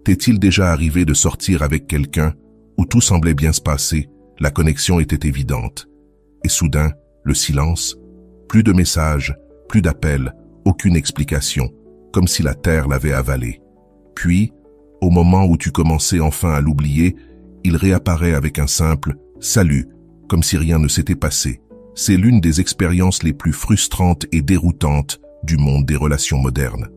T'est-il déjà arrivé de sortir avec quelqu'un où tout semblait bien se passer, la connexion était évidente, et soudain, le silence, plus de messages, plus d'appels, aucune explication, comme si la terre l'avait avalé. Puis, au moment où tu commençais enfin à l'oublier, il réapparaît avec un simple « salut », comme si rien ne s'était passé. C'est l'une des expériences les plus frustrantes et déroutantes du monde des relations modernes.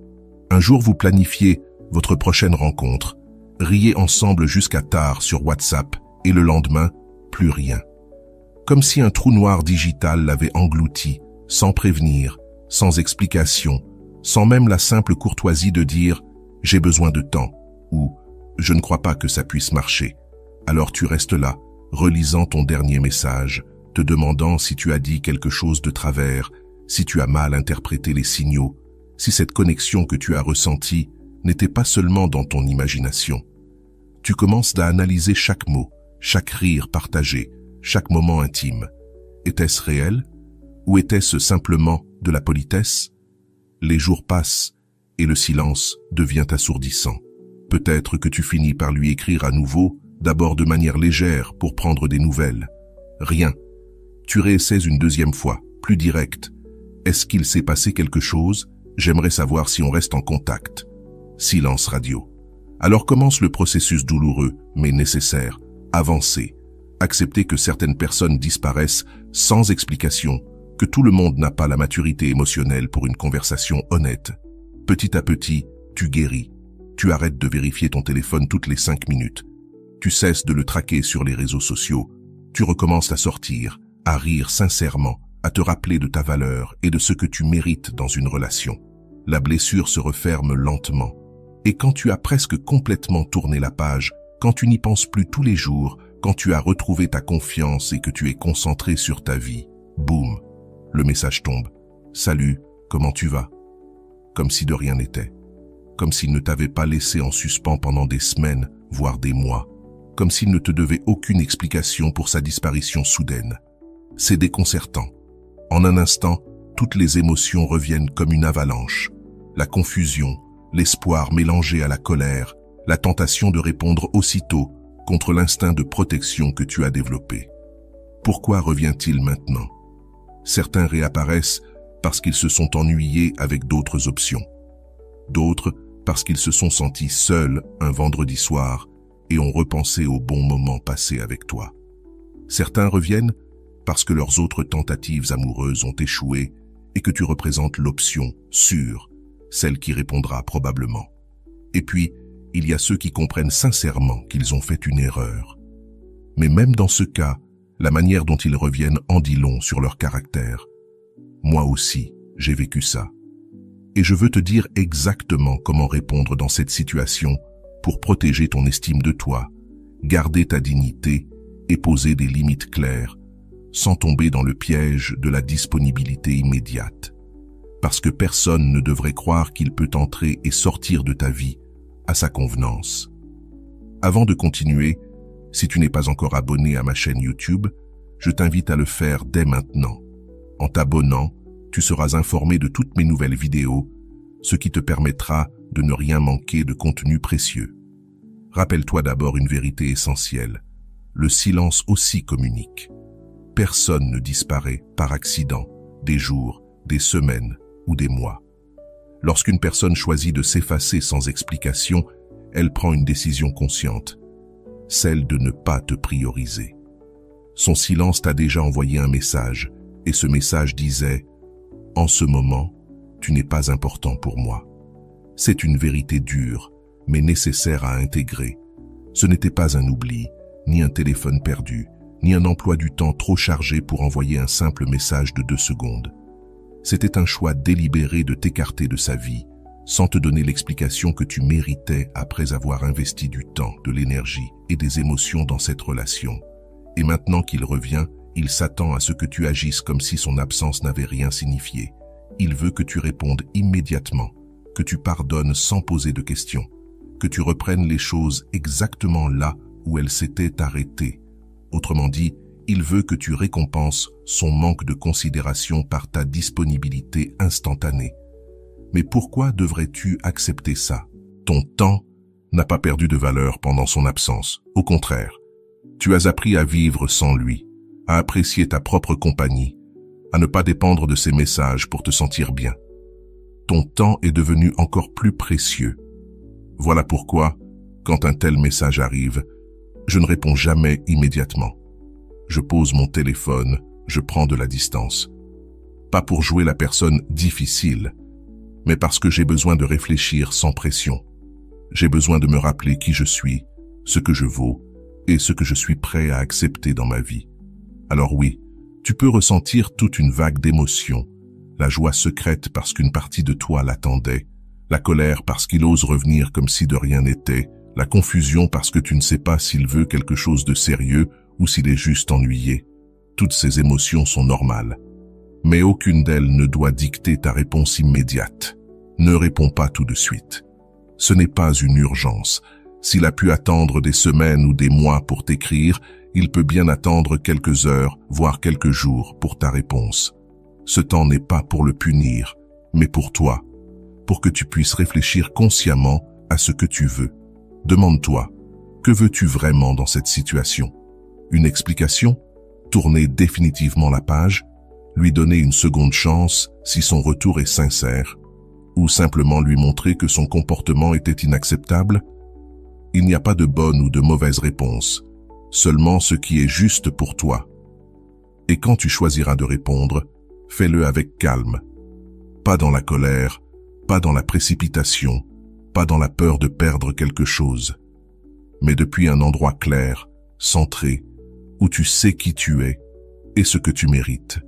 Un jour, vous planifiez votre prochaine rencontre, riez ensemble jusqu'à tard sur WhatsApp et le lendemain, plus rien. Comme si un trou noir digital l'avait englouti, sans prévenir, sans explication, sans même la simple courtoisie de dire « j'ai besoin de temps » ou « je ne crois pas que ça puisse marcher ». Alors tu restes là, relisant ton dernier message, te demandant si tu as dit quelque chose de travers, si tu as mal interprété les signaux, si cette connexion que tu as ressentie n'était pas seulement dans ton imagination. Tu commences à analyser chaque mot, chaque rire partagé, chaque moment intime. Était-ce réel? Ou était-ce simplement de la politesse? Les jours passent et le silence devient assourdissant. Peut-être que tu finis par lui écrire à nouveau, d'abord de manière légère pour prendre des nouvelles. Rien. Tu réessaies une deuxième fois, plus direct. Est-ce qu'il s'est passé quelque chose? J'aimerais savoir si on reste en contact. Silence radio. Alors commence le processus douloureux, mais nécessaire. Avancer. Accepter que certaines personnes disparaissent sans explication, que tout le monde n'a pas la maturité émotionnelle pour une conversation honnête. Petit à petit, tu guéris. Tu arrêtes de vérifier ton téléphone toutes les 5 minutes. Tu cesses de le traquer sur les réseaux sociaux. Tu recommences à sortir, à rire sincèrement, à te rappeler de ta valeur et de ce que tu mérites dans une relation. La blessure se referme lentement. Et quand tu as presque complètement tourné la page, quand tu n'y penses plus tous les jours, quand tu as retrouvé ta confiance et que tu es concentré sur ta vie, boum, le message tombe. Salut, comment tu vas? Comme si de rien n'était. Comme s'il ne t'avait pas laissé en suspens pendant des semaines, voire des mois. Comme s'il ne te devait aucune explication pour sa disparition soudaine. C'est déconcertant. En un instant, toutes les émotions reviennent comme une avalanche. La confusion, l'espoir mélangé à la colère, la tentation de répondre aussitôt contre l'instinct de protection que tu as développé. Pourquoi revient-il maintenant? Certains réapparaissent parce qu'ils se sont ennuyés avec d'autres options. D'autres parce qu'ils se sont sentis seuls un vendredi soir et ont repensé aux bons moments passés avec toi. Certains reviennent parce que leurs autres tentatives amoureuses ont échoué et que tu représentes l'option sûre, celle qui répondra probablement. Et puis, il y a ceux qui comprennent sincèrement qu'ils ont fait une erreur. Mais même dans ce cas, la manière dont ils reviennent en dit long sur leur caractère. Moi aussi, j'ai vécu ça. Et je veux te dire exactement comment répondre dans cette situation pour protéger ton estime de toi, garder ta dignité et poser des limites claires, sans tomber dans le piège de la disponibilité immédiate. Parce que personne ne devrait croire qu'il peut entrer et sortir de ta vie à sa convenance. Avant de continuer, si tu n'es pas encore abonné à ma chaîne YouTube, je t'invite à le faire dès maintenant. En t'abonnant, tu seras informé de toutes mes nouvelles vidéos, ce qui te permettra de ne rien manquer de contenu précieux. Rappelle-toi d'abord une vérité essentielle. Le silence aussi communique. Personne ne disparaît par accident, des jours, des semaines ou des mois. Lorsqu'une personne choisit de s'effacer sans explication, elle prend une décision consciente, celle de ne pas te prioriser. Son silence t'a déjà envoyé un message, et ce message disait « En ce moment, tu n'es pas important pour moi ». C'est une vérité dure, mais nécessaire à intégrer. Ce n'était pas un oubli, ni un téléphone perdu, ni un emploi du temps trop chargé pour envoyer un simple message de 2 secondes. C'était un choix délibéré de t'écarter de sa vie, sans te donner l'explication que tu méritais après avoir investi du temps, de l'énergie et des émotions dans cette relation. Et maintenant qu'il revient, il s'attend à ce que tu agisses comme si son absence n'avait rien signifié. Il veut que tu répondes immédiatement, que tu pardonnes sans poser de questions, que tu reprennes les choses exactement là où elles s'étaient arrêtées. Autrement dit, il veut que tu récompenses son manque de considération par ta disponibilité instantanée. Mais pourquoi devrais-tu accepter ça? Ton temps n'a pas perdu de valeur pendant son absence. Au contraire, tu as appris à vivre sans lui, à apprécier ta propre compagnie, à ne pas dépendre de ses messages pour te sentir bien. Ton temps est devenu encore plus précieux. Voilà pourquoi, quand un tel message arrive, je ne réponds jamais immédiatement. Je pose mon téléphone, je prends de la distance. Pas pour jouer la personne difficile, mais parce que j'ai besoin de réfléchir sans pression. J'ai besoin de me rappeler qui je suis, ce que je vaux et ce que je suis prêt à accepter dans ma vie. Alors oui, tu peux ressentir toute une vague d'émotions, la joie secrète parce qu'une partie de toi l'attendait, la colère parce qu'il ose revenir comme si de rien n'était, la confusion parce que tu ne sais pas s'il veut quelque chose de sérieux ou s'il est juste ennuyé. Toutes ces émotions sont normales. Mais aucune d'elles ne doit dicter ta réponse immédiate. Ne réponds pas tout de suite. Ce n'est pas une urgence. S'il a pu attendre des semaines ou des mois pour t'écrire, il peut bien attendre quelques heures, voire quelques jours pour ta réponse. Ce temps n'est pas pour le punir, mais pour toi, pour que tu puisses réfléchir consciemment à ce que tu veux. Demande-toi, que veux-tu vraiment dans cette situation? Une explication? Tourner définitivement la page? Lui donner une seconde chance si son retour est sincère? Ou simplement lui montrer que son comportement était inacceptable? Il n'y a pas de bonne ou de mauvaise réponse, seulement ce qui est juste pour toi. Et quand tu choisiras de répondre, fais-le avec calme. Pas dans la colère, pas dans la précipitation, pas dans la peur de perdre quelque chose, mais depuis un endroit clair, centré, où tu sais qui tu es et ce que tu mérites.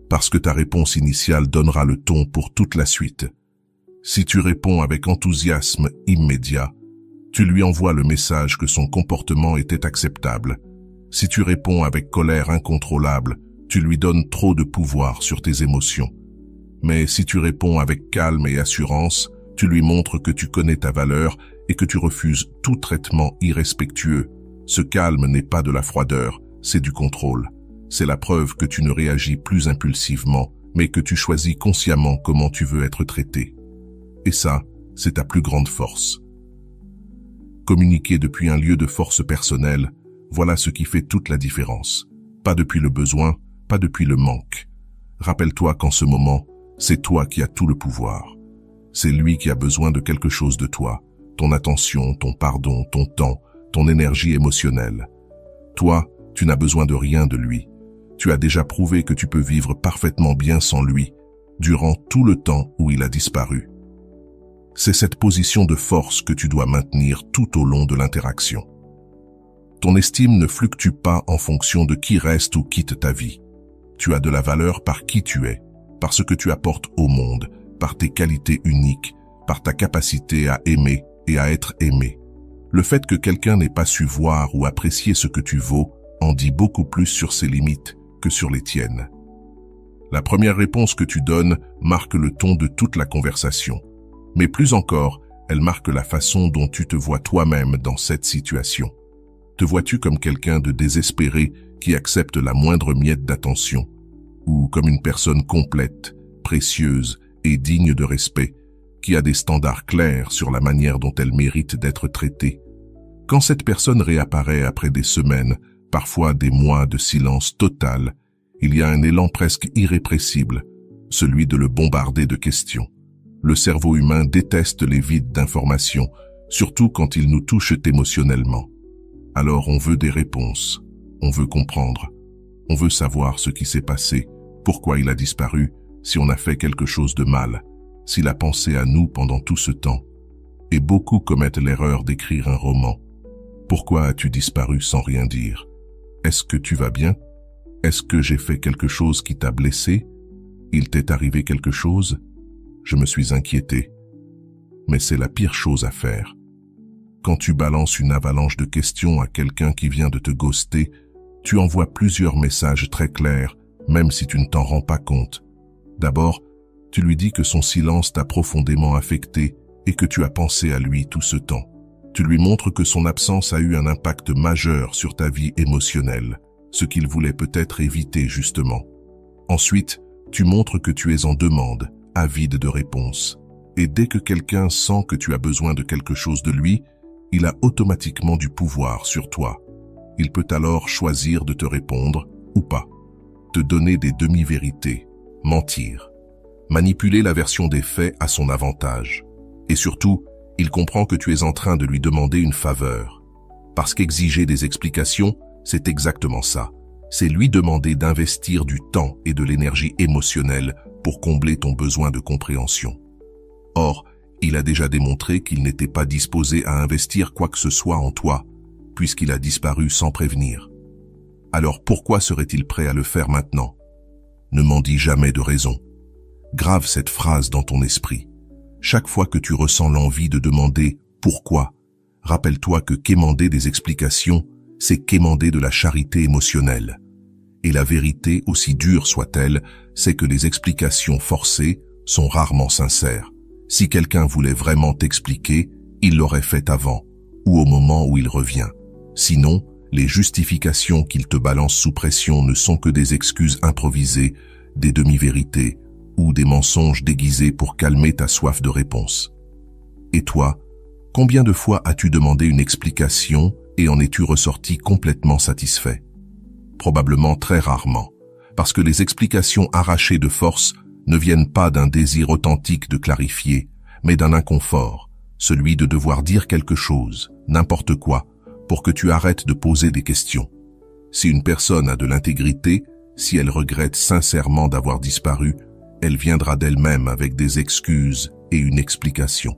Parce que ta réponse initiale donnera le ton pour toute la suite. Si tu réponds avec enthousiasme immédiat, tu lui envoies le message que son comportement était acceptable. Si tu réponds avec colère incontrôlable, tu lui donnes trop de pouvoir sur tes émotions. Mais si tu réponds avec calme et assurance, tu lui montres que tu connais ta valeur et que tu refuses tout traitement irrespectueux. Ce calme n'est pas de la froideur, c'est du contrôle. C'est la preuve que tu ne réagis plus impulsivement, mais que tu choisis consciemment comment tu veux être traité. Et ça, c'est ta plus grande force. Communiquer depuis un lieu de force personnelle, voilà ce qui fait toute la différence. Pas depuis le besoin, pas depuis le manque. Rappelle-toi qu'en ce moment, c'est toi qui as tout le pouvoir. C'est lui qui a besoin de quelque chose de toi, ton attention, ton pardon, ton temps, ton énergie émotionnelle. Toi, tu n'as besoin de rien de lui. Tu as déjà prouvé que tu peux vivre parfaitement bien sans lui, durant tout le temps où il a disparu. C'est cette position de force que tu dois maintenir tout au long de l'interaction. Ton estime ne fluctue pas en fonction de qui reste ou quitte ta vie. Tu as de la valeur par qui tu es, par ce que tu apportes au monde, par tes qualités uniques, par ta capacité à aimer et à être aimé. Le fait que quelqu'un n'ait pas su voir ou apprécier ce que tu vaux en dit beaucoup plus sur ses limites que sur les tiennes. La première réponse que tu donnes marque le ton de toute la conversation. Mais plus encore, elle marque la façon dont tu te vois toi-même dans cette situation. Te vois-tu comme quelqu'un de désespéré qui accepte la moindre miette d'attention, ou comme une personne complète, précieuse et digne de respect, qui a des standards clairs sur la manière dont elle mérite d'être traitée? Quand cette personne réapparaît après des semaines, parfois des mois de silence total, il y a un élan presque irrépressible, celui de le bombarder de questions. Le cerveau humain déteste les vides d'informations, surtout quand ils nous touchent émotionnellement. Alors on veut des réponses, on veut comprendre, on veut savoir ce qui s'est passé, pourquoi il a disparu, si on a fait quelque chose de mal, s'il a pensé à nous pendant tout ce temps. Et beaucoup commettent l'erreur d'écrire un roman. Pourquoi as-tu disparu sans rien dire? Est-ce que tu vas bien? Est-ce que j'ai fait quelque chose qui t'a blessé? Il t'est arrivé quelque chose? Je me suis inquiété. Mais c'est la pire chose à faire. Quand tu balances une avalanche de questions à quelqu'un qui vient de te ghoster, tu envoies plusieurs messages très clairs, même si tu ne t'en rends pas compte. D'abord, tu lui dis que son silence t'a profondément affecté et que tu as pensé à lui tout ce temps. Tu lui montres que son absence a eu un impact majeur sur ta vie émotionnelle, ce qu'il voulait peut-être éviter justement. Ensuite, tu montres que tu es en demande, avide de réponses. Et dès que quelqu'un sent que tu as besoin de quelque chose de lui, il a automatiquement du pouvoir sur toi. Il peut alors choisir de te répondre ou pas, te donner des demi-vérités, mentir, manipuler la version des faits à son avantage. Et surtout, il comprend que tu es en train de lui demander une faveur. Parce qu'exiger des explications, c'est exactement ça. C'est lui demander d'investir du temps et de l'énergie émotionnelle pour combler ton besoin de compréhension. Or, il a déjà démontré qu'il n'était pas disposé à investir quoi que ce soit en toi, puisqu'il a disparu sans prévenir. Alors pourquoi serait-il prêt à le faire maintenant? Ne m'en dis jamais de raison. Grave cette phrase dans ton esprit. Chaque fois que tu ressens l'envie de demander « pourquoi ?», rappelle-toi que quémander des explications, c'est quémander de la charité émotionnelle. Et la vérité, aussi dure soit-elle, c'est que les explications forcées sont rarement sincères. Si quelqu'un voulait vraiment t'expliquer, il l'aurait fait avant, ou au moment où il revient. Sinon, les justifications qu'il te balance sous pression ne sont que des excuses improvisées, des demi-vérités, ou des mensonges déguisés pour calmer ta soif de réponse. Et toi, combien de fois as-tu demandé une explication et en es-tu ressorti complètement satisfait? Probablement très rarement, parce que les explications arrachées de force ne viennent pas d'un désir authentique de clarifier, mais d'un inconfort, celui de devoir dire quelque chose, n'importe quoi, pour que tu arrêtes de poser des questions. Si une personne a de l'intégrité, si elle regrette sincèrement d'avoir disparu, elle viendra d'elle-même avec des excuses et une explication.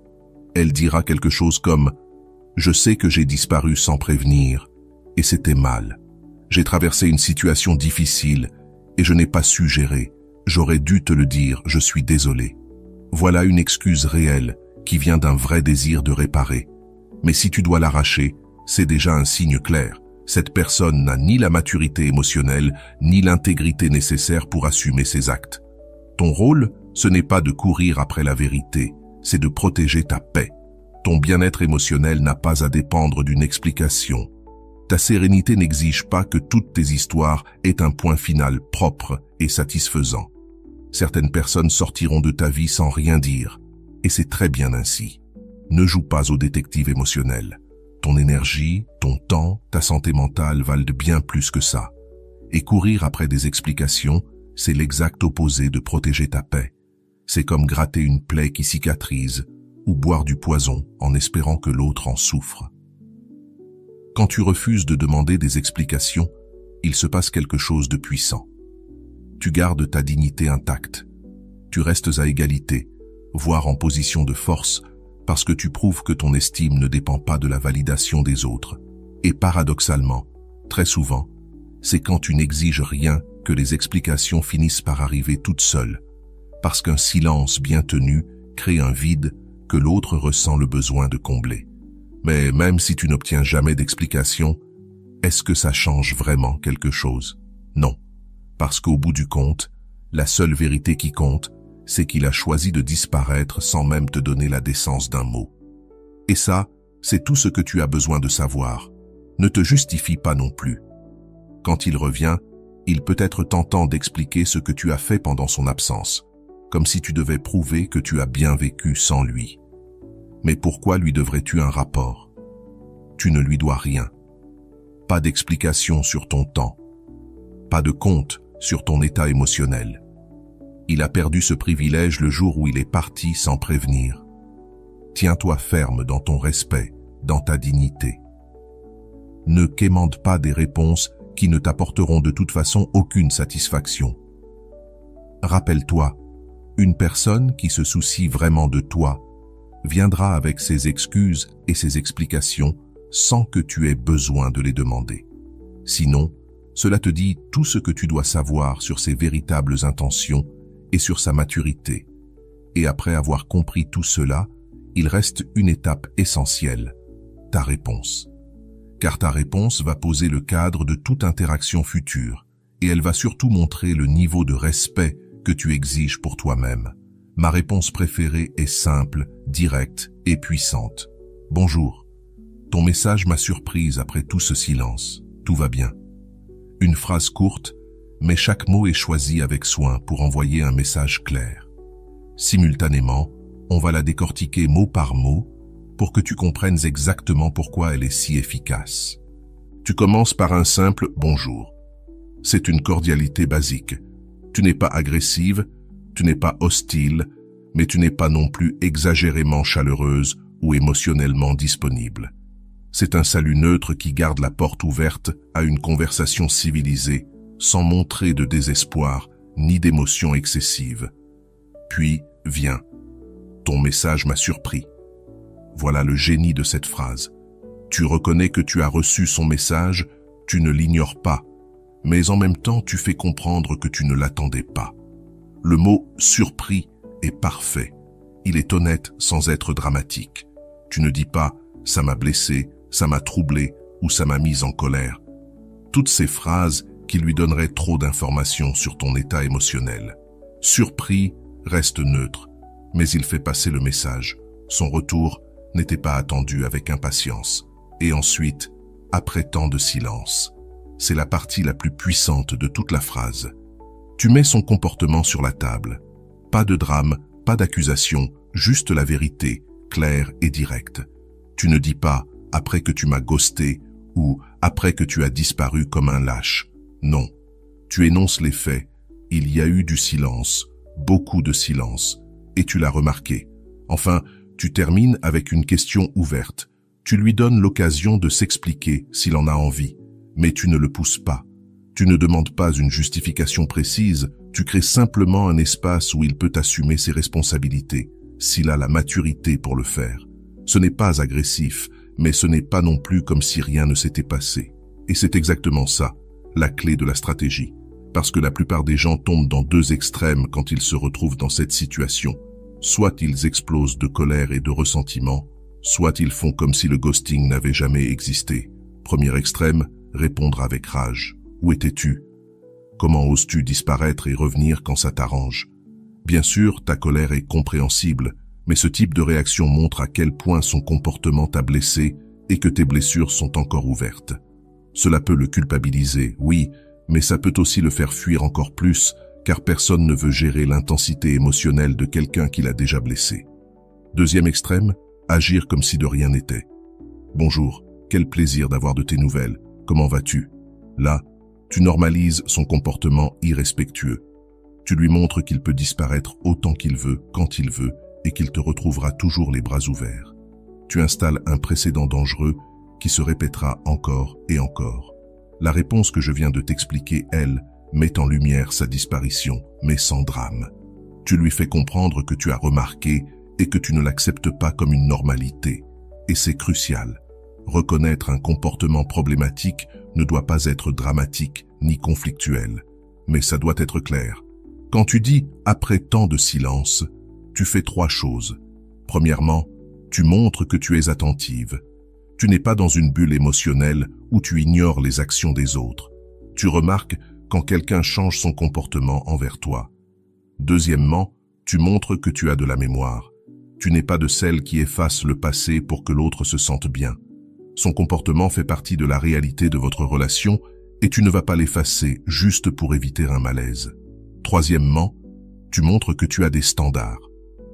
Elle dira quelque chose comme « Je sais que j'ai disparu sans prévenir, et c'était mal. J'ai traversé une situation difficile, et je n'ai pas su gérer. J'aurais dû te le dire, je suis désolé. » Voilà une excuse réelle qui vient d'un vrai désir de réparer. Mais si tu dois l'arracher, c'est déjà un signe clair. Cette personne n'a ni la maturité émotionnelle, ni l'intégrité nécessaire pour assumer ses actes. Ton rôle, ce n'est pas de courir après la vérité, c'est de protéger ta paix. Ton bien-être émotionnel n'a pas à dépendre d'une explication. Ta sérénité n'exige pas que toutes tes histoires aient un point final propre et satisfaisant. Certaines personnes sortiront de ta vie sans rien dire, et c'est très bien ainsi. Ne joue pas au détective émotionnel. Ton énergie, ton temps, ta santé mentale valent bien plus que ça. Et courir après des explications, c'est l'exact opposé de protéger ta paix. C'est comme gratter une plaie qui cicatrise ou boire du poison en espérant que l'autre en souffre. Quand tu refuses de demander des explications, il se passe quelque chose de puissant. Tu gardes ta dignité intacte. Tu restes à égalité, voire en position de force, parce que tu prouves que ton estime ne dépend pas de la validation des autres. Et paradoxalement, très souvent, c'est quand tu n'exiges rien que les explications finissent par arriver toutes seules, parce qu'un silence bien tenu crée un vide que l'autre ressent le besoin de combler. Mais même si tu n'obtiens jamais d'explication, est-ce que ça change vraiment quelque chose? Non, parce qu'au bout du compte, la seule vérité qui compte, c'est qu'il a choisi de disparaître sans même te donner la décence d'un mot. Et ça, c'est tout ce que tu as besoin de savoir. Ne te justifie pas non plus. Quand il revient, il peut être tentant d'expliquer ce que tu as fait pendant son absence, comme si tu devais prouver que tu as bien vécu sans lui. Mais pourquoi lui devrais-tu un rapport? Tu ne lui dois rien. Pas d'explication sur ton temps. Pas de compte sur ton état émotionnel. Il a perdu ce privilège le jour où il est parti sans prévenir. Tiens-toi ferme dans ton respect, dans ta dignité. Ne quémande pas des réponses qui ne t'apporteront de toute façon aucune satisfaction. Rappelle-toi, une personne qui se soucie vraiment de toi viendra avec ses excuses et ses explications sans que tu aies besoin de les demander. Sinon, cela te dit tout ce que tu dois savoir sur ses véritables intentions et sur sa maturité. Et après avoir compris tout cela, il reste une étape essentielle, ta réponse. Car ta réponse va poser le cadre de toute interaction future, et elle va surtout montrer le niveau de respect que tu exiges pour toi-même. Ma réponse préférée est simple, directe et puissante. Bonjour. Ton message m'a surprise après tout ce silence. Tout va bien. Une phrase courte, mais chaque mot est choisi avec soin pour envoyer un message clair. Simultanément, on va la décortiquer mot par mot pour que tu comprennes exactement pourquoi elle est si efficace. Tu commences par un simple « bonjour ». C'est une cordialité basique. Tu n'es pas agressive, tu n'es pas hostile, mais tu n'es pas non plus exagérément chaleureuse ou émotionnellement disponible. C'est un salut neutre qui garde la porte ouverte à une conversation civilisée, sans montrer de désespoir ni d'émotion excessive. Puis vient. Ton message m'a surpris. Voilà le génie de cette phrase. Tu reconnais que tu as reçu son message, tu ne l'ignores pas, mais en même temps tu fais comprendre que tu ne l'attendais pas. Le mot « surpris » est parfait. Il est honnête sans être dramatique. Tu ne dis pas « ça m'a blessé », « ça m'a troublé » ou « ça m'a mise en colère ». Toutes ces phrases qui lui donneraient trop d'informations sur ton état émotionnel. Surpris reste neutre, mais il fait passer le message. Son retour n'était pas attendu avec impatience. Et ensuite, après tant de silence. C'est la partie la plus puissante de toute la phrase. Tu mets son comportement sur la table. Pas de drame, pas d'accusation, juste la vérité, claire et directe. Tu ne dis pas « après que tu m'as ghosté » ou « après que tu as disparu comme un lâche ». Non. Tu énonces les faits. Il y a eu du silence, beaucoup de silence, et tu l'as remarqué. Enfin, tu termines avec une question ouverte. Tu lui donnes l'occasion de s'expliquer s'il en a envie, mais tu ne le pousses pas. Tu ne demandes pas une justification précise, tu crées simplement un espace où il peut assumer ses responsabilités, s'il a la maturité pour le faire. Ce n'est pas agressif, mais ce n'est pas non plus comme si rien ne s'était passé. Et c'est exactement ça, la clé de la stratégie. Parce que la plupart des gens tombent dans deux extrêmes quand ils se retrouvent dans cette situation. Soit ils explosent de colère et de ressentiment, soit ils font comme si le ghosting n'avait jamais existé. Premier extrême, répondre avec rage. Où étais-tu? Comment oses-tu disparaître et revenir quand ça t'arrange? Bien sûr, ta colère est compréhensible, mais ce type de réaction montre à quel point son comportement t'a blessé et que tes blessures sont encore ouvertes. Cela peut le culpabiliser, oui, mais ça peut aussi le faire fuir encore plus, car personne ne veut gérer l'intensité émotionnelle de quelqu'un qui l'a déjà blessé. Deuxième extrême, agir comme si de rien n'était. Bonjour, quel plaisir d'avoir de tes nouvelles, comment vas-tu? Là, tu normalises son comportement irrespectueux. Tu lui montres qu'il peut disparaître autant qu'il veut, quand il veut, et qu'il te retrouvera toujours les bras ouverts. Tu installes un précédent dangereux qui se répétera encore et encore. La réponse que je viens de t'expliquer, elle, met en lumière sa disparition, mais sans drame. Tu lui fais comprendre que tu as remarqué et que tu ne l'acceptes pas comme une normalité. Et c'est crucial. Reconnaître un comportement problématique ne doit pas être dramatique ni conflictuel, mais ça doit être clair. Quand tu dis « après tant de silence », tu fais trois choses. Premièrement, tu montres que tu es attentive. Tu n'es pas dans une bulle émotionnelle où tu ignores les actions des autres. Tu remarques quand quelqu'un change son comportement envers toi. Deuxièmement, tu montres que tu as de la mémoire. Tu n'es pas de celle qui efface le passé pour que l'autre se sente bien. Son comportement fait partie de la réalité de votre relation et tu ne vas pas l'effacer juste pour éviter un malaise. Troisièmement, tu montres que tu as des standards.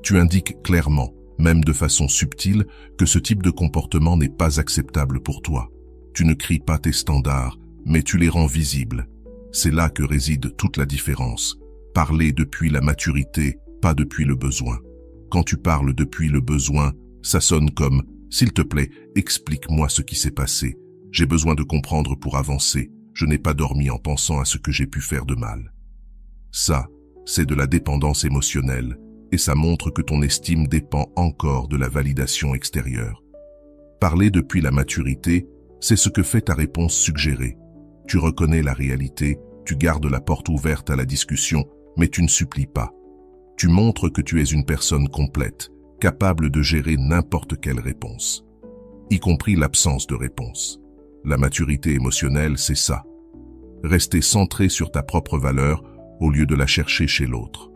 Tu indiques clairement, même de façon subtile, que ce type de comportement n'est pas acceptable pour toi. Tu ne cries pas tes standards, mais tu les rends visibles. C'est là que réside toute la différence. Parler depuis la maturité, pas depuis le besoin. Quand tu parles depuis le besoin, ça sonne comme « S'il te plaît, explique-moi ce qui s'est passé. J'ai besoin de comprendre pour avancer. Je n'ai pas dormi en pensant à ce que j'ai pu faire de mal. » Ça, c'est de la dépendance émotionnelle, et ça montre que ton estime dépend encore de la validation extérieure. Parler depuis la maturité, c'est ce que fait ta réponse suggérée. Tu reconnais la réalité, tu gardes la porte ouverte à la discussion, mais tu ne supplies pas. Tu montres que tu es une personne complète, capable de gérer n'importe quelle réponse, y compris l'absence de réponse. La maturité émotionnelle, c'est ça. Rester centré sur ta propre valeur au lieu de la chercher chez l'autre.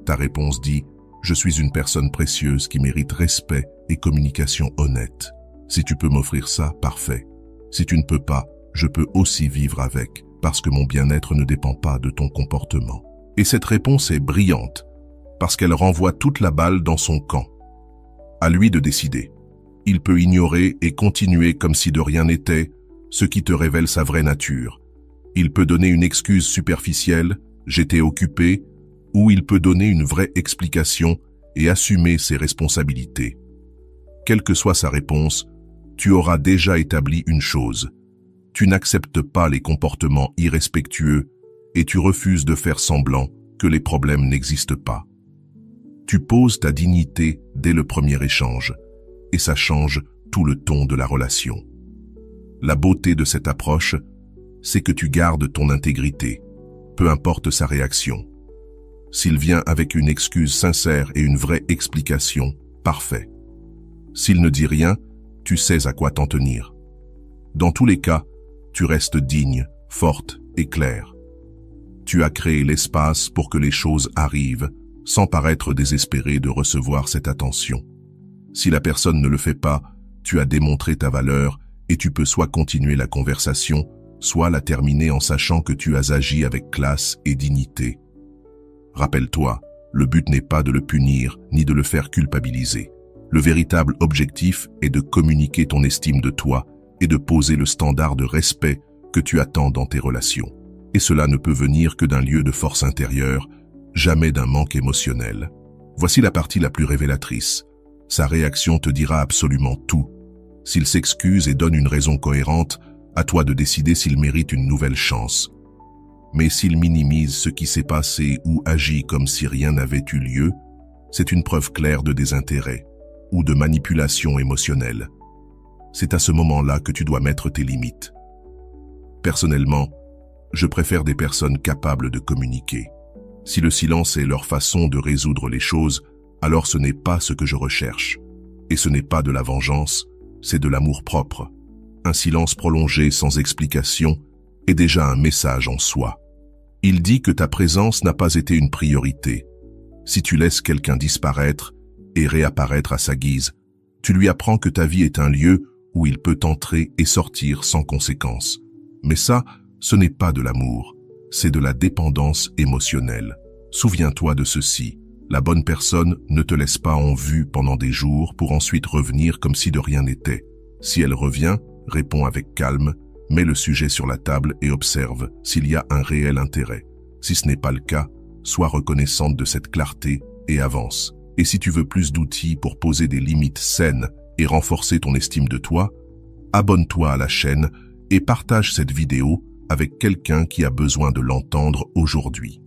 Ta réponse dit « Je suis une personne précieuse qui mérite respect et communication honnête. Si tu peux m'offrir ça, parfait. Si tu ne peux pas, je peux aussi vivre avec, parce que mon bien-être ne dépend pas de ton comportement. » Et cette réponse est brillante, parce qu'elle renvoie toute la balle dans son camp. À lui de décider. Il peut ignorer et continuer comme si de rien n'était, ce qui te révèle sa vraie nature. Il peut donner une excuse superficielle, « j'étais occupé », ou il peut donner une vraie explication et assumer ses responsabilités. Quelle que soit sa réponse, tu auras déjà établi une chose. Tu n'acceptes pas les comportements irrespectueux et tu refuses de faire semblant que les problèmes n'existent pas. Tu poses ta dignité dès le premier échange et ça change tout le ton de la relation. La beauté de cette approche, c'est que tu gardes ton intégrité, peu importe sa réaction. S'il vient avec une excuse sincère et une vraie explication, parfait. S'il ne dit rien, tu sais à quoi t'en tenir. Dans tous les cas, tu restes digne, forte et claire. Tu as créé l'espace pour que les choses arrivent, sans paraître désespéré de recevoir cette attention. Si la personne ne le fait pas, tu as démontré ta valeur et tu peux soit continuer la conversation, soit la terminer en sachant que tu as agi avec classe et dignité. Rappelle-toi, le but n'est pas de le punir ni de le faire culpabiliser. Le véritable objectif est de communiquer ton estime de toi et de poser le standard de respect que tu attends dans tes relations. Et cela ne peut venir que d'un lieu de force intérieure, jamais d'un manque émotionnel. Voici la partie la plus révélatrice. Sa réaction te dira absolument tout. S'il s'excuse et donne une raison cohérente, à toi de décider s'il mérite une nouvelle chance. Mais s'il minimise ce qui s'est passé ou agit comme si rien n'avait eu lieu, c'est une preuve claire de désintérêt ou de manipulation émotionnelle. C'est à ce moment-là que tu dois mettre tes limites. Personnellement, je préfère des personnes capables de communiquer. Si le silence est leur façon de résoudre les choses, alors ce n'est pas ce que je recherche. Et ce n'est pas de la vengeance, c'est de l'amour-propre. Un silence prolongé sans explication est déjà un message en soi. Il dit que ta présence n'a pas été une priorité. Si tu laisses quelqu'un disparaître et réapparaître à sa guise, tu lui apprends que ta vie est un lieu où il peut entrer et sortir sans conséquence. Mais ça, ce n'est pas de l'amour, c'est de la dépendance émotionnelle. Souviens-toi de ceci, la bonne personne ne te laisse pas en vue pendant des jours pour ensuite revenir comme si de rien n'était. Si elle revient, réponds avec calme, mets le sujet sur la table et observe s'il y a un réel intérêt. Si ce n'est pas le cas, sois reconnaissante de cette clarté et avance. Et si tu veux plus d'outils pour poser des limites saines et renforcer ton estime de toi, abonne-toi à la chaîne et partage cette vidéo avec quelqu'un qui a besoin de l'entendre aujourd'hui.